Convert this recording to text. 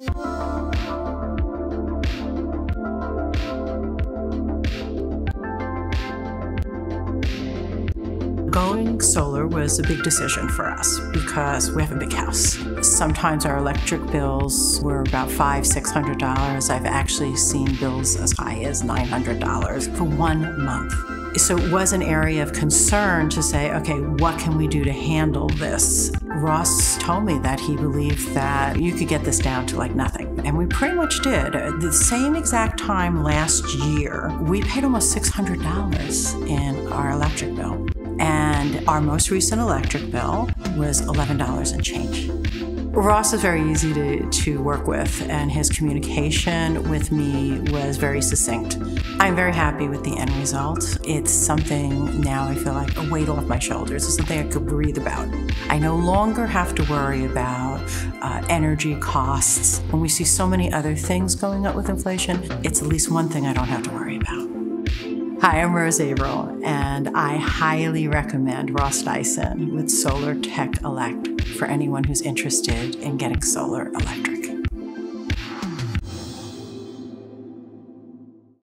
Going solar was a big decision for us because we have a big house. Sometimes our electric bills were about $500, $600. I've actually seen bills as high as $900 for 1 month. So it was an area of concern to say, okay, what can we do to handle this? Ross told me that he believed that you could get this down to like nothing. And we pretty much did. At the same exact time last year, we paid almost $600 in our electric bill. And our most recent electric bill was $11 and change. Ross is very easy to work with, and his communication with me was very succinct. I'm very happy with the end result. It's something now I feel like a weight off my shoulders. It's something I could breathe about. I no longer have to worry about energy costs. When we see so many other things going up with inflation, it's at least one thing I don't have to worry about. Hi, I'm Rose Averill, and I highly recommend Ross Dyson with Solar Tech Elect for anyone who's interested in getting solar electric.